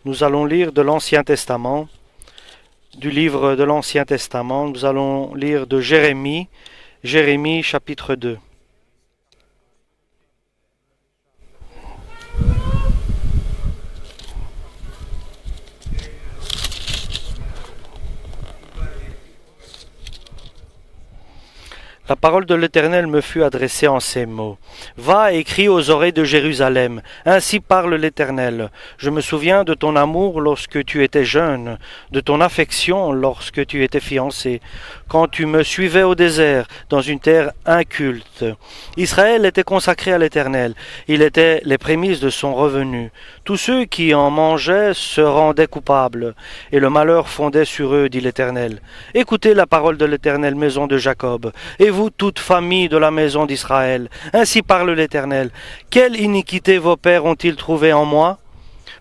Nous allons lire de l'Ancien Testament, du livre de l'Ancien Testament. Nous allons lire de Jérémie, Jérémie chapitre 2. La parole de l'Éternel me fut adressée en ces mots. Va et crie aux oreilles de Jérusalem. Ainsi parle l'Éternel. Je me souviens de ton amour lorsque tu étais jeune, de ton affection lorsque tu étais fiancé, quand tu me suivais au désert, dans une terre inculte. Israël était consacré à l'Éternel. Il était les prémices de son revenu. Tous ceux qui en mangeaient se rendaient coupables, et le malheur fondait sur eux, dit l'Éternel. Écoutez la parole de l'Éternel, maison de Jacob, et vous, toute famille de la maison d'Israël. Ainsi parle l'Éternel. Quelle iniquité vos pères ont-ils trouvé en moi,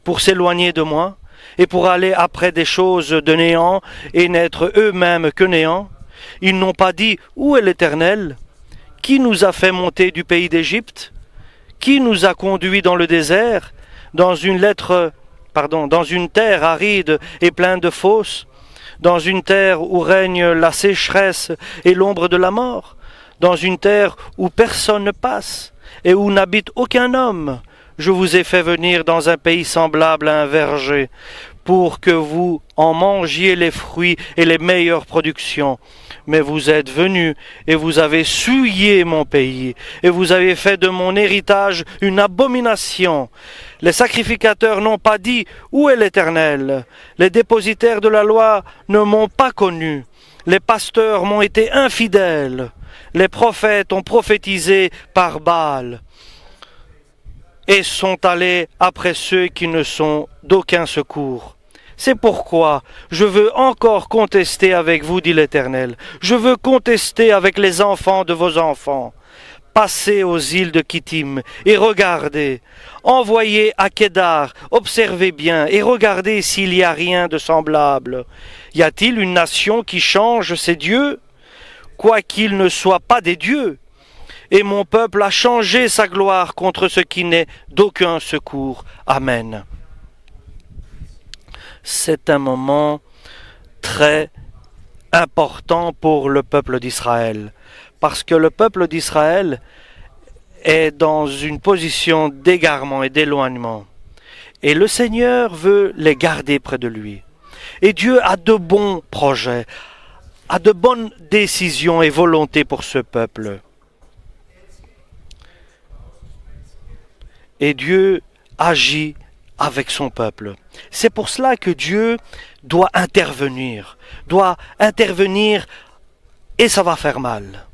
pour s'éloigner de moi, et pour aller après des choses de néant, et n'être eux-mêmes que néant? Ils n'ont pas dit, où est l'Éternel? Qui nous a fait monter du pays d'Égypte? Qui nous a conduits dans le désert, dans une terre aride et pleine de fosses, dans une terre où règne la sécheresse et l'ombre de la mort, dans une terre où personne ne passe et où n'habite aucun homme? Je vous ai fait venir dans un pays semblable à un verger, pour que vous en mangiez les fruits et les meilleures productions. Mais vous êtes venus et vous avez souillé mon pays, et vous avez fait de mon héritage une abomination. Les sacrificateurs n'ont pas dit, où est l'Éternel? Les dépositaires de la loi ne m'ont pas connu. Les pasteurs m'ont été infidèles. Les prophètes ont prophétisé par Baal, et sont allés après ceux qui ne sont d'aucun secours. C'est pourquoi je veux encore contester avec vous, dit l'Éternel. Je veux contester avec les enfants de vos enfants. Passez aux îles de Kittim et regardez. Envoyez à Kédar, observez bien et regardez s'il n'y a rien de semblable. Y a-t-il une nation qui change ses dieux, quoiqu'ils ne soient pas des dieux? Et mon peuple a changé sa gloire contre ce qui n'est d'aucun secours. Amen. C'est un moment très important pour le peuple d'Israël, parce que le peuple d'Israël est dans une position d'égarement et d'éloignement. Et le Seigneur veut les garder près de lui. Et Dieu a de bons projets, a de bonnes décisions et volontés pour ce peuple. Et Dieu agit avec son peuple. C'est pour cela que Dieu doit intervenir et ça va faire mal.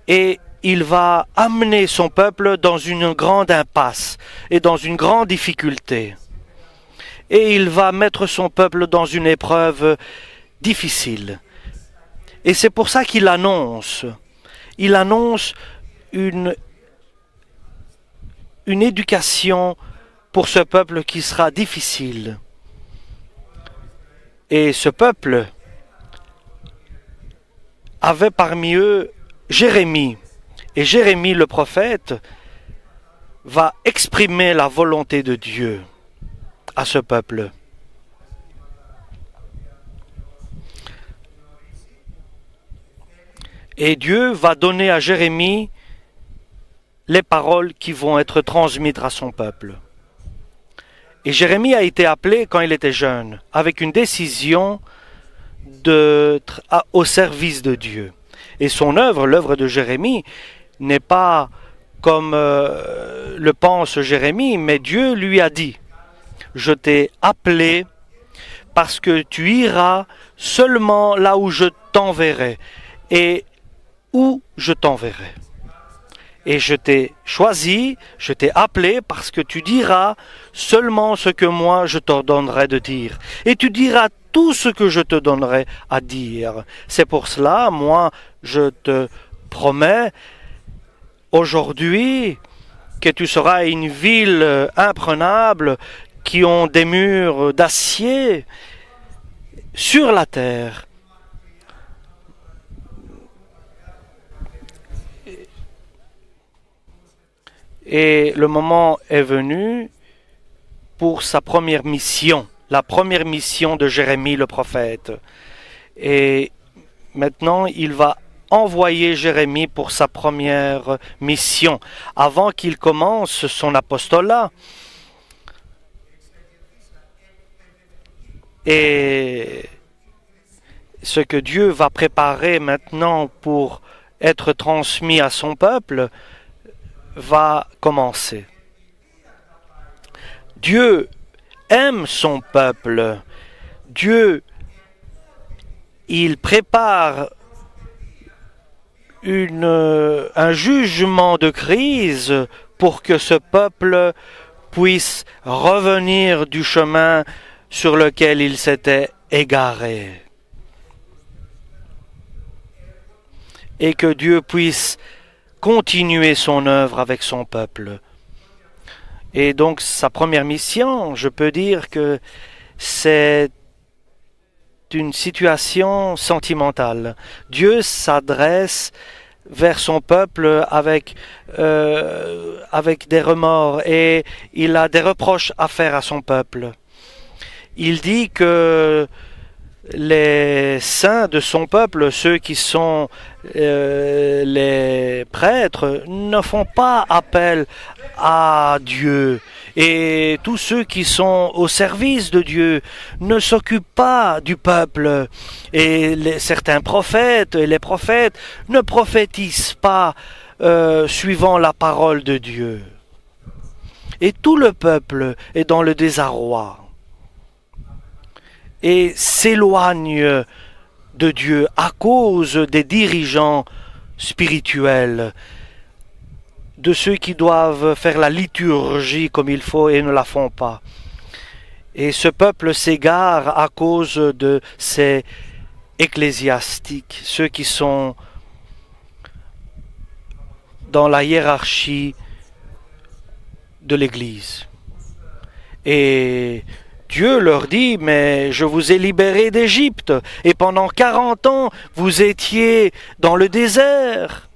Et il va amener son peuple dans une grande impasse et dans une grande difficulté. Et il va mettre son peuple dans une épreuve difficile. Et c'est pour ça qu'il annonce une éducation pour ce peuple qui sera difficile. Et ce peuple avait parmi eux Jérémie. Et Jérémie le prophète va exprimer la volonté de Dieu à ce peuple. Et Dieu va donner à Jérémie les paroles qui vont être transmises à son peuple. Et Jérémie a été appelé quand il était jeune, avec une décision d'être au service de Dieu. Et son œuvre, l'œuvre de Jérémie, n'est pas comme le pense Jérémie, mais Dieu lui a dit, je t'ai appelé parce que tu iras seulement là où je t'enverrai et où je t'enverrai. Et je t'ai choisi, je t'ai appelé parce que tu diras seulement ce que moi je t'ordonnerai de dire. Et tu diras tout ce que je te donnerai à dire. C'est pour cela, moi, je te promets aujourd'hui que tu seras une ville imprenable qui ont des murs d'acier sur la terre. Et le moment est venu pour sa première mission, la première mission de Jérémie le prophète. Et maintenant, il va envoyer Jérémie pour sa première mission, avant qu'il commence son apostolat. Et ce que Dieu va préparer maintenant pour être transmis à son peuple va commencer. Dieu aime son peuple. Dieu, il prépare un jugement de crise pour que ce peuple puisse revenir du chemin sur lequel il s'était égaré. Et que Dieu puisse continuer son œuvre avec son peuple. Et donc sa première mission, je peux dire que c'est une situation sentimentale. Dieu s'adresse vers son peuple avec des remords et il a des reproches à faire à son peuple. Il dit que les saints de son peuple, ceux qui sont les prêtres, ne font pas appel à Dieu. Et tous ceux qui sont au service de Dieu ne s'occupent pas du peuple. Et certains prophètes et les prophètes ne prophétisent pas suivant la parole de Dieu. Et tout le peuple est dans le désarroi et s'éloigne de Dieu à cause des dirigeants spirituels, de ceux qui doivent faire la liturgie comme il faut et ne la font pas. Et ce peuple s'égare à cause de ces ecclésiastiques, ceux qui sont dans la hiérarchie de l'Église. Et Dieu leur dit, mais je vous ai libérés d'Égypte, et pendant 40 ans, vous étiez dans le désert.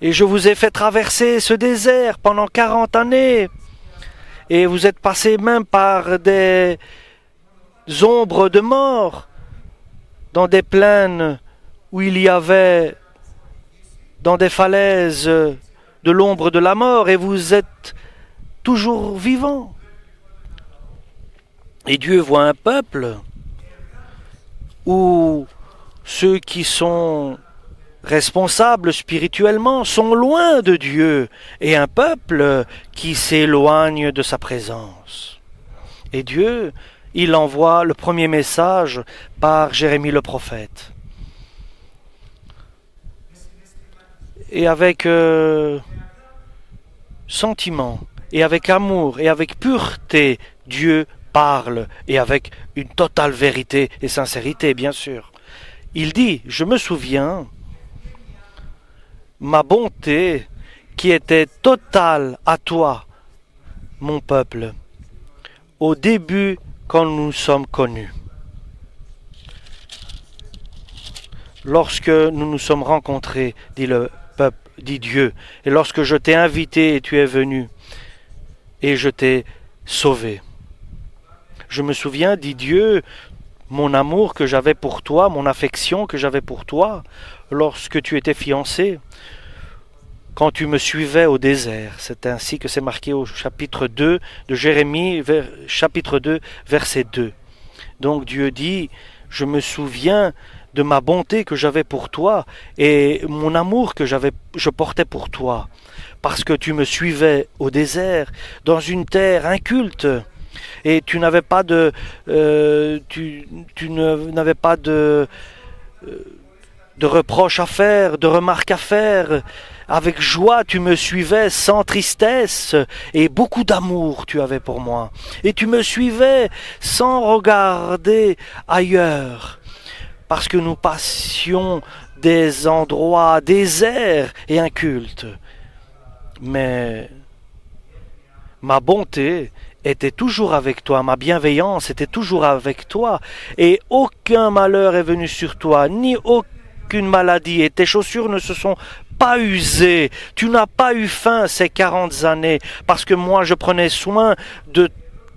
Et je vous ai fait traverser ce désert pendant 40 années. Et vous êtes passés même par des ombres de mort, dans des plaines où il y avait, dans des falaises, de l'ombre de la mort, et vous êtes toujours vivants. Et Dieu voit un peuple où ceux qui sont responsables spirituellement sont loin de Dieu et un peuple qui s'éloigne de sa présence. Et Dieu, il envoie le premier message par Jérémie le prophète. Et avec sentiment, et avec amour, et avec pureté, Dieu parle, et avec une totale vérité et sincérité, bien sûr. Il dit, je me souviens, ma bonté qui était totale à toi, mon peuple, au début quand nous sommes connus. Lorsque nous nous sommes rencontrés, dit le peuple, dit Dieu, et lorsque je t'ai invité et tu es venu, et je t'ai sauvé. Je me souviens, dit Dieu, mon amour que j'avais pour toi, mon affection que j'avais pour toi, lorsque tu étais fiancé, quand tu me suivais au désert. C'est ainsi que c'est marqué au chapitre 2 de Jérémie, chapitre 2, verset 2. Donc Dieu dit, je me souviens de ma bonté que j'avais pour toi et mon amour que je portais pour toi, parce que tu me suivais au désert, dans une terre inculte, et tu n'avais pas de n'avais pas de reproches à faire, de remarques à faire. Avec joie, tu me suivais sans tristesse, et beaucoup d'amour tu avais pour moi. Et tu me suivais sans regarder ailleurs, parce que nous passions des endroits déserts et incultes. Mais ma bonté était toujours avec toi, ma bienveillance était toujours avec toi, et aucun malheur est venu sur toi, ni aucune maladie, et tes chaussures ne se sont pas usées. Tu n'as pas eu faim ces 40 années, parce que moi je prenais soin de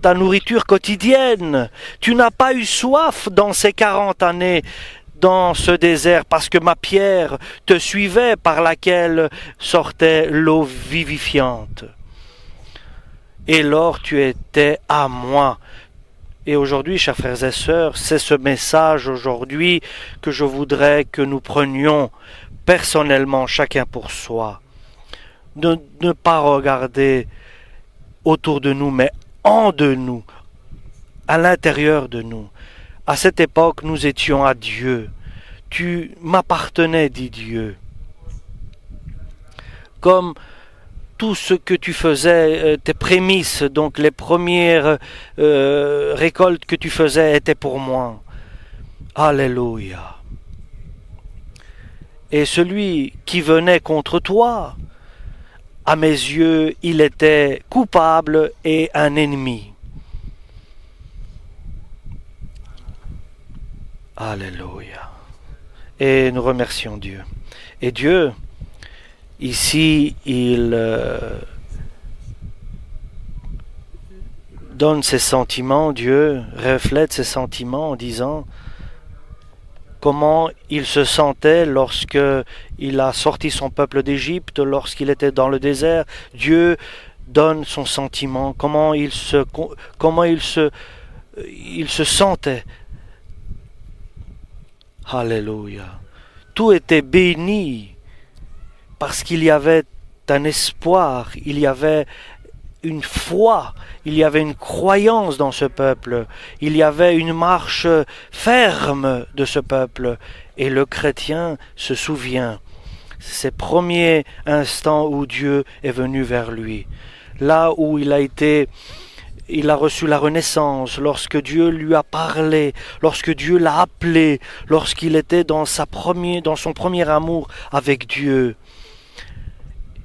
ta nourriture quotidienne. Tu n'as pas eu soif dans ces 40 années dans ce désert parce que ma pierre te suivait par laquelle sortait l'eau vivifiante. Et lors tu étais à moi. Et aujourd'hui, chers frères et sœurs, c'est ce message aujourd'hui que je voudrais que nous prenions personnellement, chacun pour soi. Ne pas regarder autour de nous, mais en de nous, à l'intérieur de nous. À cette époque, nous étions à Dieu. Tu m'appartenais, dit Dieu. Comme tout ce que tu faisais, tes prémices, donc les premières récoltes que tu faisais étaient pour moi. Alléluia. Et celui qui venait contre toi, à mes yeux, il était coupable et un ennemi. Alléluia. Et nous remercions Dieu. Et Dieu, ici, il donne ses sentiments, Dieu reflète ses sentiments en disant comment il se sentait lorsque il a sorti son peuple d'Égypte, lorsqu'il était dans le désert. Dieu donne son sentiment, comment il se sentait. Alléluia. Tout était béni parce qu'il y avait un espoir, il y avait une foi, il y avait une croyance dans ce peuple, il y avait une marche ferme de ce peuple. Et le chrétien se souvient ces premiers instants où Dieu est venu vers lui, là où il a reçu la renaissance, lorsque Dieu lui a parlé, lorsque Dieu l'a appelé, lorsqu'il était dans son premier amour avec Dieu.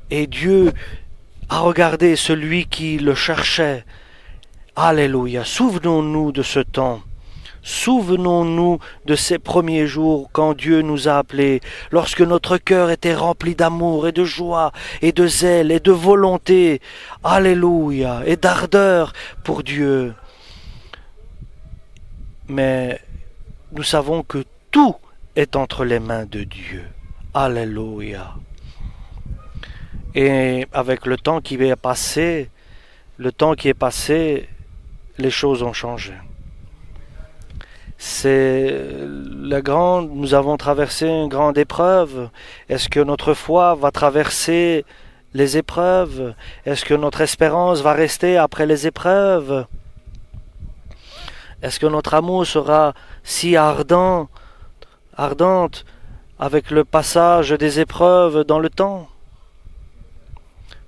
Et Dieu a regardé celui qui le cherchait. Alléluia. Souvenons-nous de ce temps. Souvenons-nous de ces premiers jours quand Dieu nous a appelés, lorsque notre cœur était rempli d'amour et de joie et de zèle et de volonté, alléluia, et d'ardeur pour Dieu. Mais nous savons que tout est entre les mains de Dieu. Alléluia. Et avec le temps qui est passé, les choses ont changé. Nous avons traversé une grande épreuve. Est-ce que notre foi va traverser les épreuves? Est-ce que notre espérance va rester après les épreuves? Est-ce que notre amour sera si ardente avec le passage des épreuves dans le temps?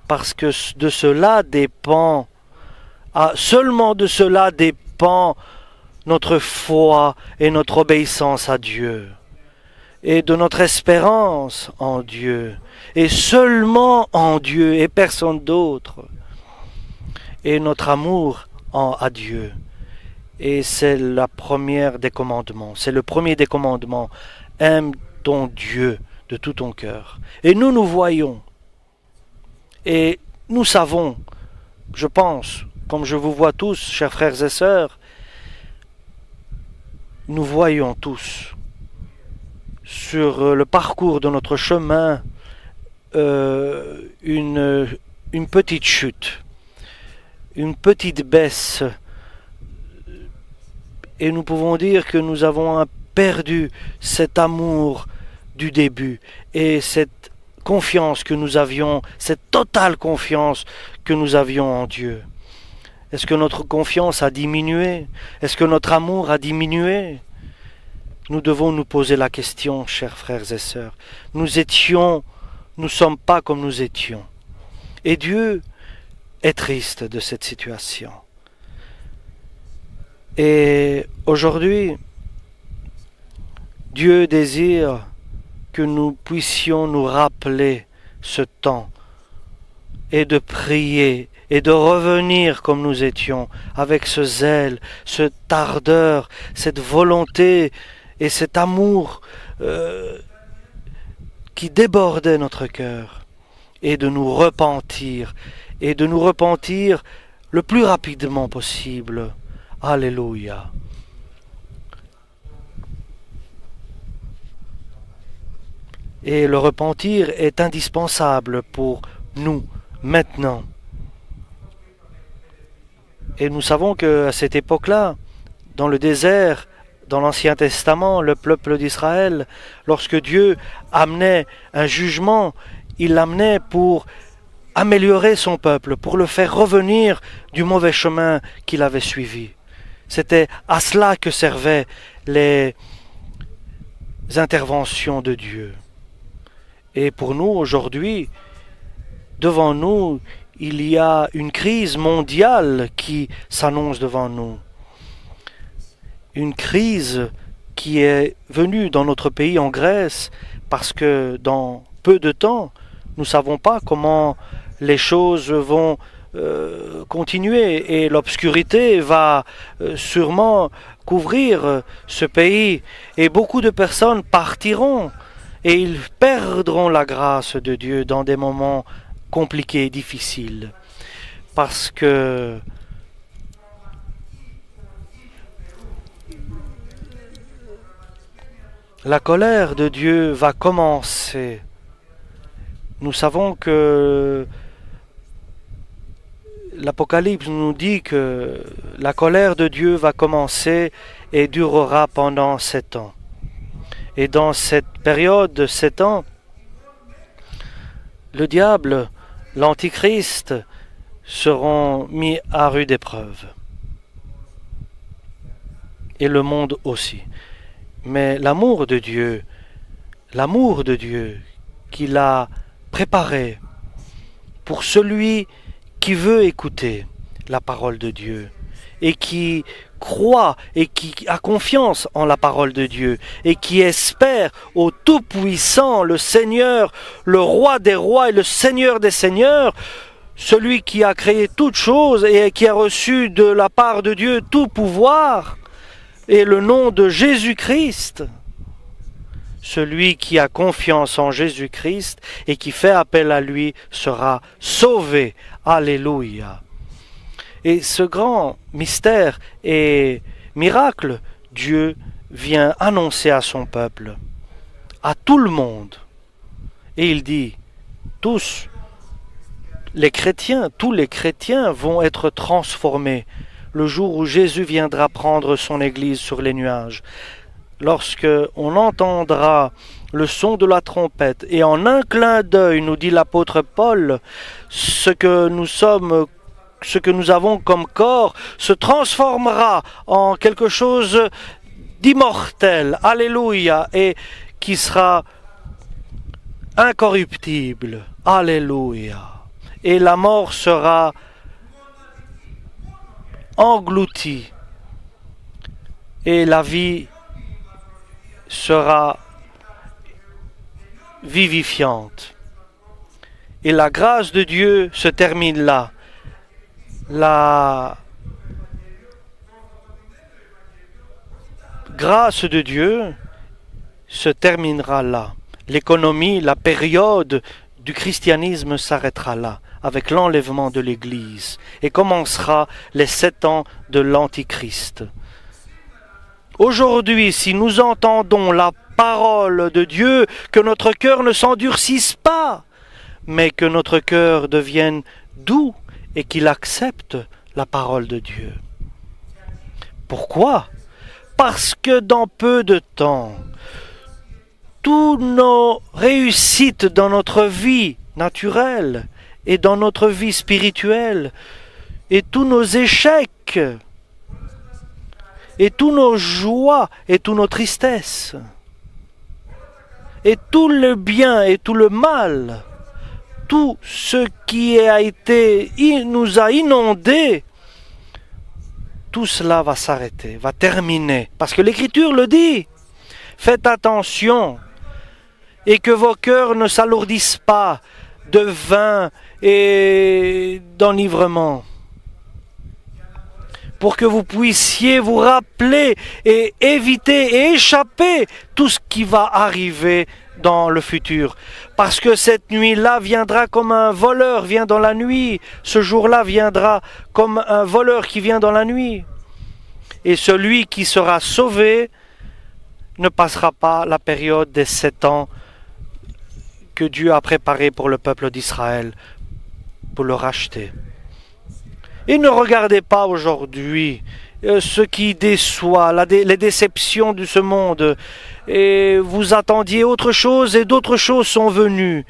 Parce que de cela dépend, seulement de cela dépend notre foi et notre obéissance à Dieu, et de notre espérance en Dieu, et seulement en Dieu et personne d'autre, et notre amour à Dieu. Et c'est la première des commandements, c'est le premier des commandements. Aime ton Dieu de tout ton cœur. Et nous voyons, et nous savons, je pense, comme je vous vois tous, chers frères et sœurs, nous voyons tous sur le parcours de notre chemin une petite chute, une petite baisse, et nous pouvons dire que nous avons perdu cet amour du début et cette confiance que nous avions, cette totale confiance que nous avions en Dieu. Est-ce que notre confiance a diminué? Est-ce que notre amour a diminué? Nous devons nous poser la question, chers frères et sœurs. Nous ne sommes pas comme nous étions. Et Dieu est triste de cette situation. Et aujourd'hui, Dieu désire que nous puissions nous rappeler ce temps et de prier et de revenir comme nous étions, avec ce zèle, cette ardeur, cette volonté et cet amour qui débordait notre cœur, et de nous repentir le plus rapidement possible. Alléluia. Et le repentir est indispensable pour nous maintenant. Et nous savons qu'à cette époque-là, dans le désert, dans l'Ancien Testament, le peuple d'Israël, lorsque Dieu amenait un jugement, il l'amenait pour améliorer son peuple, pour le faire revenir du mauvais chemin qu'il avait suivi. C'était à cela que servaient les interventions de Dieu. Et pour nous, aujourd'hui, devant nous, il y a une crise mondiale qui s'annonce devant nous. Une crise qui est venue dans notre pays, en Grèce, parce que dans peu de temps, nous ne savons pas comment les choses vont continuer et l'obscurité va sûrement couvrir ce pays et beaucoup de personnes partiront et ils perdront la grâce de Dieu dans des moments compliqués et difficiles parce que la colère de Dieu va commencer. Nous savons que l'Apocalypse nous dit que la colère de Dieu va commencer et durera pendant 7 ans. Et dans cette période de 7 ans, le diable, l'Antichrist, seront mis à rude épreuve. Et le monde aussi. Mais l'amour de Dieu qu'il a préparé pour celui qui veut écouter la parole de Dieu et qui croit et qui a confiance en la parole de Dieu et qui espère au Tout-Puissant, le Seigneur, le Roi des rois et le Seigneur des seigneurs, celui qui a créé toutes choses et qui a reçu de la part de Dieu tout pouvoir, et le nom de Jésus-Christ. Celui qui a confiance en Jésus-Christ et qui fait appel à lui sera sauvé. Alléluia. Et ce grand mystère et miracle, Dieu vient annoncer à son peuple, à tout le monde. Et il dit, tous les chrétiens vont être transformés le jour où Jésus viendra prendre son Église sur les nuages. Lorsque on entendra le son de la trompette, et en un clin d'œil, nous dit l'apôtre Paul, ce que nous avons comme corps se transformera en quelque chose d'immortel, alléluia, et qui sera incorruptible, alléluia. Et la mort sera engloutie, et la vie sera vivifiante. Et la grâce de Dieu se termine là. La grâce de Dieu se terminera là. L'économie, la période du christianisme s'arrêtera là, avec l'enlèvement de l'Église, et commencera les 7 ans de l'Antichrist. Aujourd'hui, si nous entendons la parole de Dieu, que notre cœur ne s'endurcisse pas, mais que notre cœur devienne doux et qu'il accepte la parole de Dieu. Pourquoi? Parce que dans peu de temps, toutes nos réussites dans notre vie naturelle et dans notre vie spirituelle, et tous nos échecs, et tous nos joies et toutes nos tristesses, et tout le bien et tout le mal, tout ce qui nous a inondés, tout cela va s'arrêter, va terminer. Parce que l'Écriture le dit. Faites attention et que vos cœurs ne s'alourdissent pas de vin et d'enivrement, pour que vous puissiez vous rappeler et éviter et échapper tout ce qui va arriver dans le futur. Parce que cette nuit-là viendra comme un voleur vient dans la nuit. Ce jour-là viendra comme un voleur qui vient dans la nuit. Et celui qui sera sauvé ne passera pas la période des 7 ans que Dieu a préparé pour le peuple d'Israël, pour le racheter. Et ne regardez pas aujourd'hui ce qui déçoit, les déceptions de ce monde. Et vous attendiez autre chose et d'autres choses sont venues.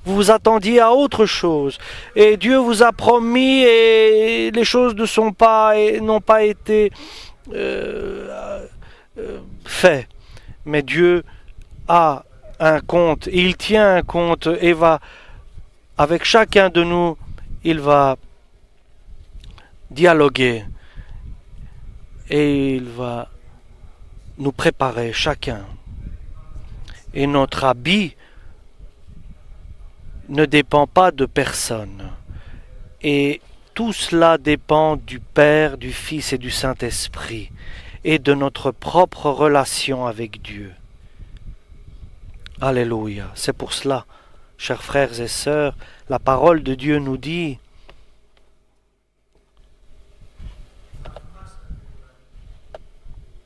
Vous vous attendiez à autre chose. Et Dieu vous a promis et les choses n'ont pas été faites. Mais Dieu a un compte, il tient un compte et va, avec chacun de nous, il va dialoguer et il va nous préparer chacun. Et notre habit ne dépend pas de personne. Et tout cela dépend du Père, du Fils et du Saint-Esprit et de notre propre relation avec Dieu. Alléluia. C'est pour cela, chers frères et sœurs, la parole de Dieu nous dit: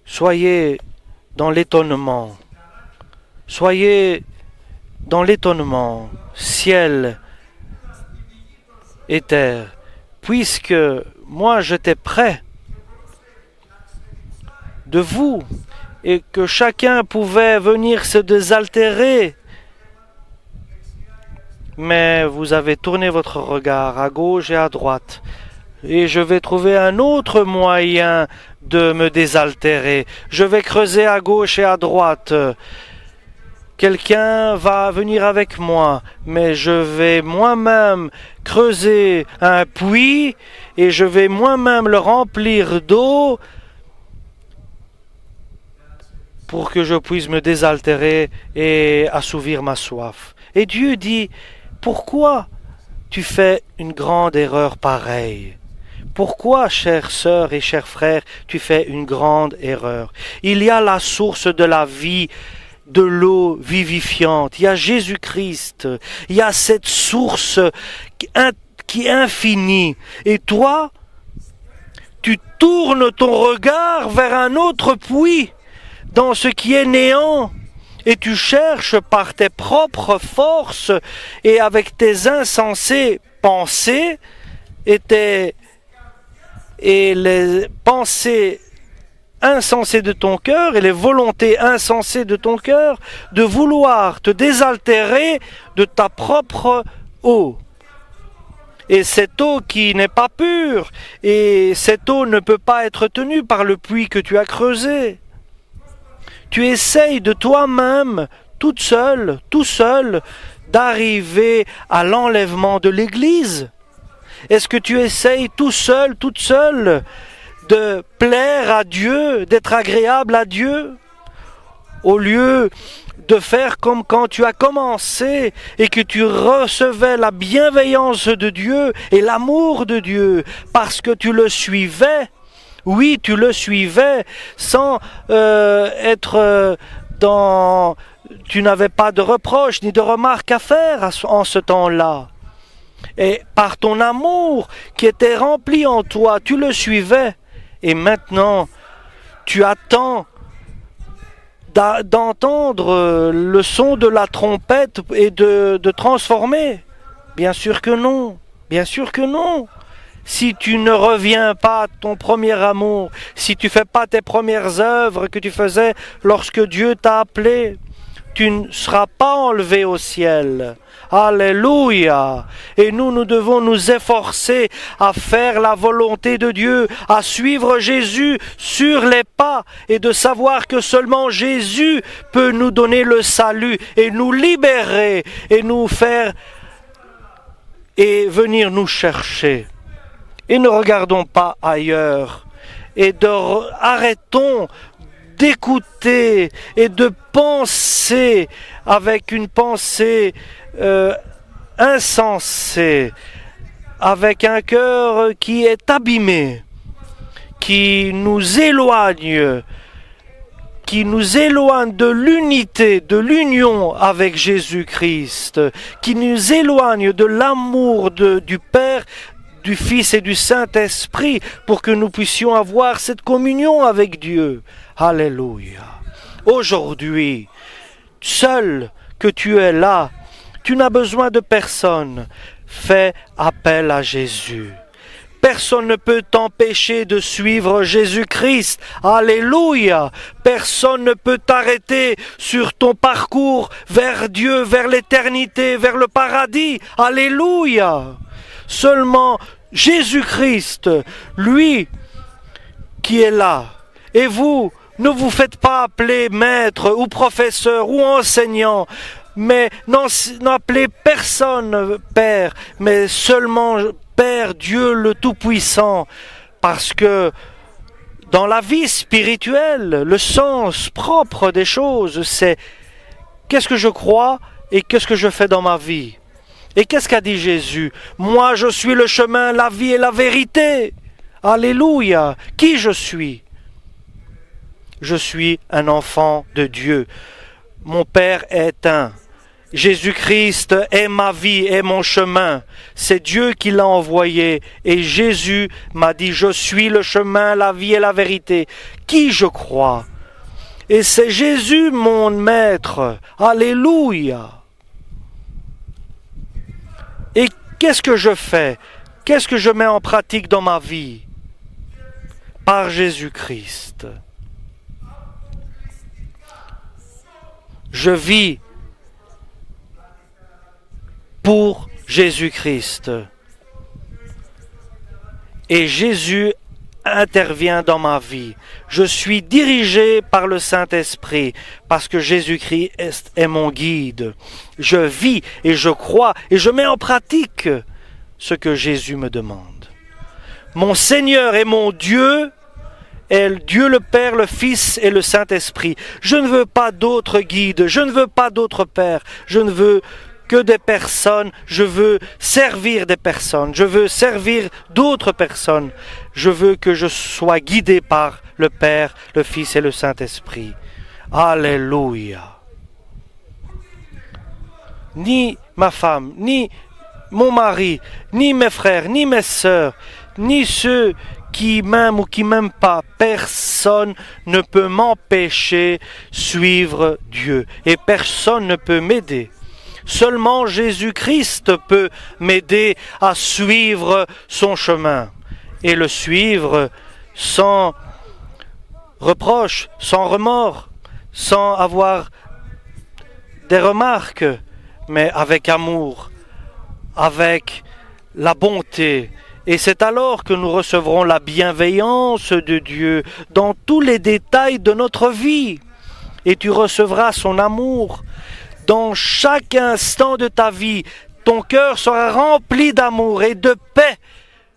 soyez dans l'étonnement. Soyez dans l'étonnement, ciel et terre, puisque moi j'étais près de vous et que chacun pouvait venir se désaltérer. Mais vous avez tourné votre regard à gauche et à droite. Et je vais trouver un autre moyen de me désaltérer. Je vais creuser à gauche et à droite. Quelqu'un va venir avec moi, mais je vais moi-même creuser un puits et je vais moi-même le remplir d'eau pour que je puisse me désaltérer et assouvir ma soif. Et Dieu dit: pourquoi tu fais une grande erreur pareille? Pourquoi, chères sœurs et chers frères, tu fais une grande erreur? Il y a la source de la vie, de l'eau vivifiante. Il y a Jésus-Christ. Il y a cette source qui est infinie. Et toi, tu tournes ton regard vers un autre puits, dans ce qui est néant. Et tu cherches par tes propres forces et avec tes insensées pensées et les pensées insensées de ton cœur et les volontés insensées de ton cœur de vouloir te désaltérer de ta propre eau. Et cette eau qui n'est pas pure, et cette eau ne peut pas être tenue par le puits que tu as creusé. Tu essayes de toi-même, toute seule, tout seul, d'arriver à l'enlèvement de l'Église. Est-ce que tu essayes tout seul, toute seule, de plaire à Dieu, d'être agréable à Dieu, au lieu de faire comme quand tu as commencé et que tu recevais la bienveillance de Dieu et l'amour de Dieu parce que tu le suivais? Oui, tu le suivais sans être dans... Tu n'avais pas de reproches ni de remarques à faire en ce temps-là. Et par ton amour qui était rempli en toi, tu le suivais. Et maintenant, tu attends d'entendre le son de la trompette et de transformer. Bien sûr que non. Bien sûr que non. Si tu ne reviens pas à ton premier amour, si tu ne fais pas tes premières œuvres que tu faisais lorsque Dieu t'a appelé, tu ne seras pas enlevé au ciel. Alléluia! Et nous devons nous efforcer à faire la volonté de Dieu, à suivre Jésus sur les pas et de savoir que seulement Jésus peut nous donner le salut et nous libérer et nous faire et venir nous chercher. Et ne regardons pas ailleurs et arrêtons d'écouter et de penser avec une pensée insensée, avec un cœur qui est abîmé, qui nous éloigne qui nous éloigne de l'unité, de l'union avec Jésus-Christ, qui nous éloigne de l'amour du Père, du Fils et du Saint-Esprit, pour que nous puissions avoir cette communion avec Dieu. Alléluia. Aujourd'hui, seul que tu es là, tu n'as besoin de personne. Fais appel à Jésus. Personne ne peut t'empêcher de suivre Jésus-Christ. Alléluia. Personne ne peut t'arrêter sur ton parcours vers Dieu, vers l'éternité, vers le paradis. Alléluia. Seulement Jésus-Christ, lui qui est là. Et vous, ne vous faites pas appeler maître ou professeur ou enseignant, mais n'appelez personne Père, mais seulement Père Dieu le Tout-Puissant, parce que dans la vie spirituelle, le sens propre des choses, c'est qu'est-ce que je crois et qu'est-ce que je fais dans ma vie. Et qu'est-ce qu'a dit Jésus? Moi, je suis le chemin, la vie et la vérité. Alléluia. Qui je suis? Je suis un enfant de Dieu. Mon Père est un. Jésus-Christ est ma vie, est mon chemin. C'est Dieu qui l'a envoyé. Et Jésus m'a dit, je suis le chemin, la vie et la vérité. Qui je crois? Et c'est Jésus mon maître. Alléluia. Et qu'est-ce que je fais? Qu'est-ce que je mets en pratique dans ma vie? Par Jésus-Christ. Je vis pour Jésus-Christ. Et Jésus intervient dans ma vie. Je suis dirigé par le Saint-Esprit parce que Jésus-Christ est mon guide. Je vis et je crois et je mets en pratique ce que Jésus me demande. Mon Seigneur et mon Dieu est Dieu le Père, le Fils et le Saint-Esprit. Je ne veux pas d'autres guides, je ne veux pas d'autres pères, je ne veux que des personnes, je veux servir des personnes, je veux servir d'autres personnes, je veux que je sois guidé par le Père, le Fils et le Saint-Esprit. Alléluia. Ni ma femme, ni mon mari, ni mes frères, ni mes sœurs, ni ceux qui m'aiment ou qui m'aiment pas, personne ne peut m'empêcher de suivre Dieu et personne ne peut m'aider. Seulement Jésus-Christ peut m'aider à suivre son chemin et le suivre sans reproche, sans remords, sans avoir des remarques, mais avec amour, avec la bonté. Et c'est alors que nous recevrons la bienveillance de Dieu dans tous les détails de notre vie. Et tu recevras son amour. Dans chaque instant de ta vie, ton cœur sera rempli d'amour et de paix.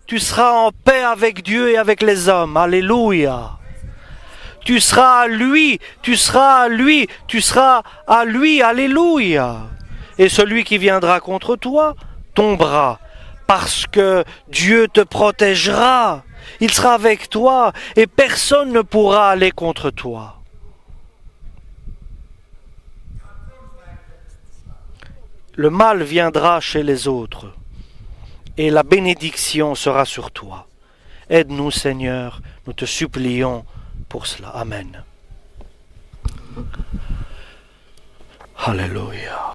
Tu seras en paix avec Dieu et avec les hommes. Alléluia. Tu seras à lui, tu seras à lui, tu seras à lui. Alléluia. Et celui qui viendra contre toi tombera. Parce que Dieu te protégera. Il sera avec toi et personne ne pourra aller contre toi. Le mal viendra chez les autres et la bénédiction sera sur toi. Aide-nous, Seigneur, nous te supplions pour cela. Amen. Alléluia.